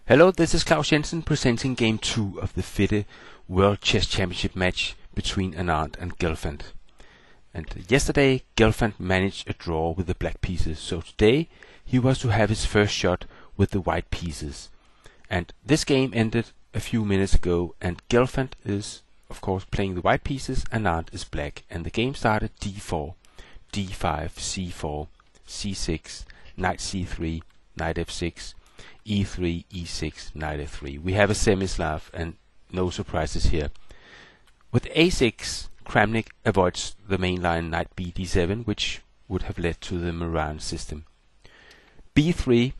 Hello, this is Claus Jensen presenting Game 2 of the FIDE World Chess Championship match between Anand and Gelfand. And yesterday, Gelfand managed a draw with the black pieces, so today he was to have his first shot with the white pieces. And this game ended a few minutes ago, and Gelfand is, of course, playing the white pieces, Anand is black, and the game started d4, d5, c4, c6, knight c3, knight f6, e3, e6, knight f3. We have a semi-Slav and no surprises here. With a6, Kramnik avoids the main line knight b d7, which would have led to the Moran system. b3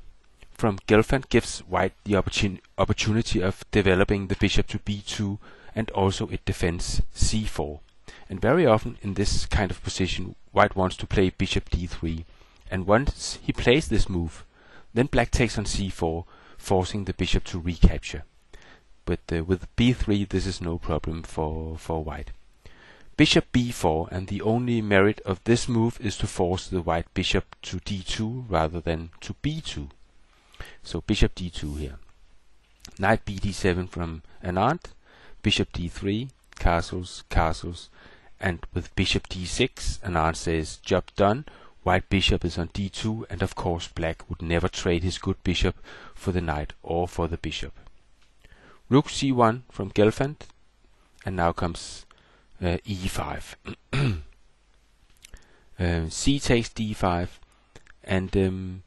from Gelfand gives white the opportunity of developing the bishop to b2, and also it defends c4. And very often in this kind of position, white wants to play bishop d3, and once he plays this move, then black takes on c4, forcing the bishop to recapture. But with b3 this is no problem for white. Bishop b4, and the only merit of this move is to force the white bishop to d2 rather than to b2. So bishop d2 here. Knight b d7 from Anand, bishop d3, castles, castles, and with bishop d6, Anand says job done. White bishop is on d2, and of course black would never trade his good bishop for the knight or for the bishop. Rook c1 from Gelfand, and now comes e5. C takes d5, and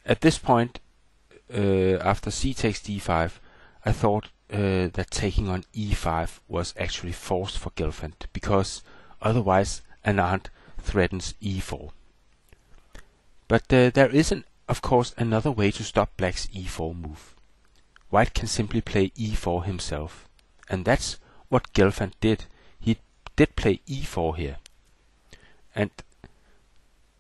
at this point, after c takes d5, I thought that taking on e5 was actually forced for Gelfand, because otherwise Anand threatens e4. But there is, of course, another way to stop black's e4 move. White can simply play e4 himself, and that's what Gelfand did. He did play e4 here, and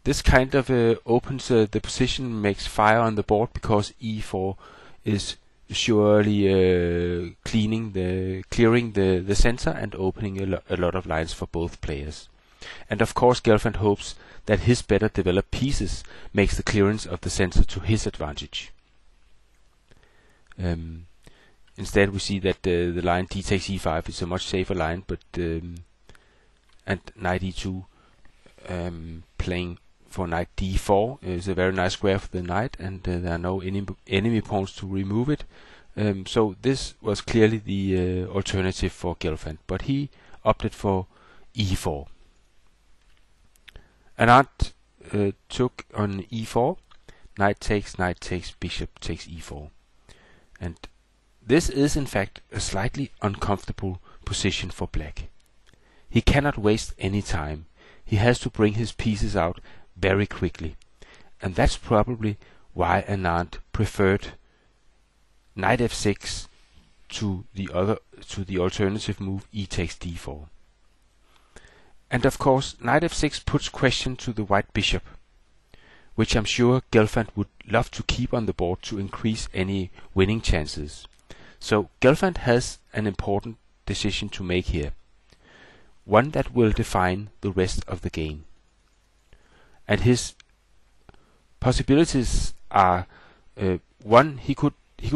this kind of opens the position, makes fire on the board, because e4 is surely clearing the center and opening a lot of lines for both players. And of course Gelfand hopes that his better developed pieces makes the clearance of the center to his advantage. Instead we see that the line d takes e5 is a much safer line, but and knight e2 playing for knight d4 is a very nice square for the knight, and there are no enemy pawns to remove it. So this was clearly the alternative for Gelfand, but he opted for e4. Anand took on e4, knight takes, bishop takes e4. And this is in fact a slightly uncomfortable position for black. He cannot waste any time. He has to bring his pieces out very quickly. And that's probably why Anand preferred knight f6 to the alternative move e takes d4. And of course, knight f6 puts question to the white bishop, which I'm sure Gelfand would love to keep on the board to increase any winning chances. So Gelfand has an important decision to make here, one that will define the rest of the game. And his possibilities are one, he could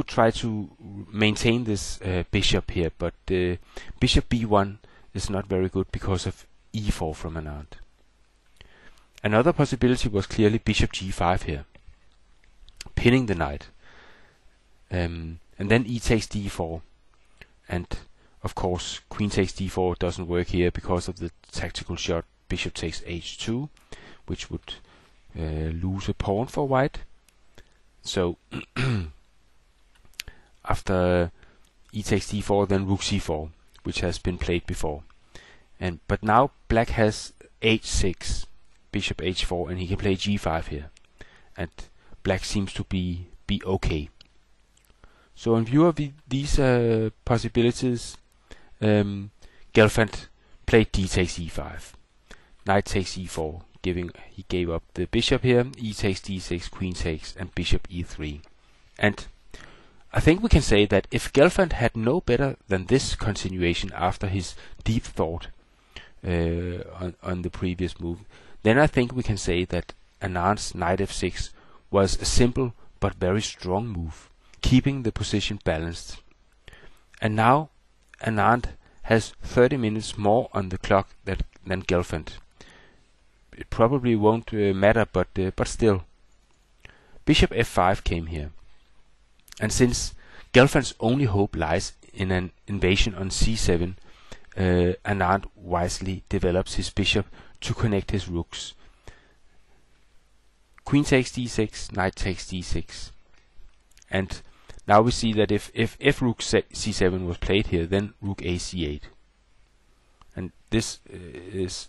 try to maintain this bishop here, but bishop b1 is not very good because of e4 from Anand. Another possibility was clearly bishop g5 here, pinning the knight, and then e takes d4, and of course queen takes d4 doesn't work here because of the tactical shot bishop takes h2, which would lose a pawn for white. So after e takes d4, then rook c4, which has been played before. But now black has h6, bishop h4, and he can play g5 here, and black seems to be okay. So in view of these possibilities, Gelfand played d takes e5, knight takes e4, he gave up the bishop here, e takes d6, queen takes, and bishop e3. And I think we can say that if Gelfand had no better than this continuation after his deep thought on the previous move, then I think we can say that Anand's knight f6 was a simple but very strong move, keeping the position balanced. And now Anand has 30 minutes more on the clock than Gelfand. It probably won't matter, but still. Bishop f5 came here. And since Gelfand's only hope lies in an invasion on c7, Anand wisely develops his bishop to connect his rooks. Queen takes d6, knight takes d6. And now we see that if rook c7 was played here, then rook a c8. And this is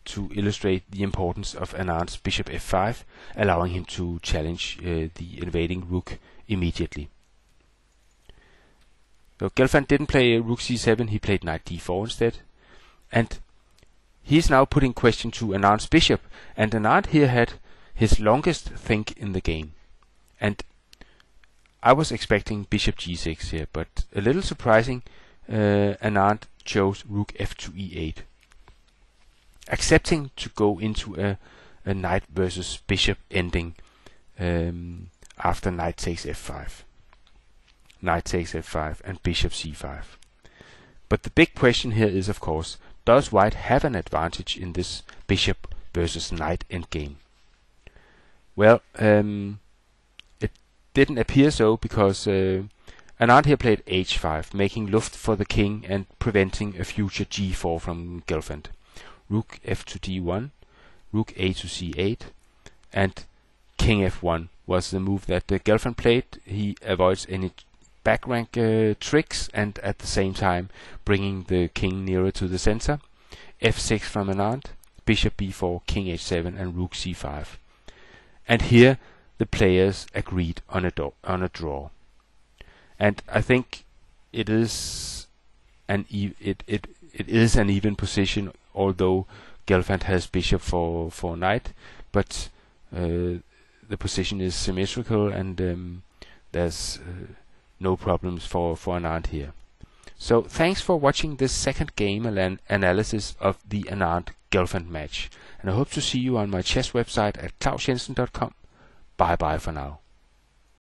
to illustrate the importance of Anand's bishop f5, allowing him to challenge the invading rook immediately. So Gelfand didn't play rook c7, he played knight d4 instead. And he's now putting question to Anand's bishop, and Anand here had his longest think in the game. And I was expecting bishop g6 here, but a little surprising, Anand chose rook f to e8, accepting to go into a knight versus bishop ending after knight takes f5. Knight takes f5 and bishop c5. But the big question here is, of course, does white have an advantage in this bishop versus knight endgame? Well, it didn't appear so, because Anand here played h5, making luft for the king and preventing a future g4 from Gelfand. Rook f to d1, rook a to c8, and king f1 was the move that Gelfand played. He avoids any back rank tricks, and at the same time bringing the king nearer to the center. f6 from Anand, bishop b4, king h7, and rook c5. And here the players agreed on a draw. And I think it is an even position, although Gelfand has bishop for knight, but the position is symmetrical, and there's no problems for Anand here. So thanks for watching this second game analysis of the Anand-Gelfand match, and I hope to see you on my chess website at clausjensen.com. Bye bye for now.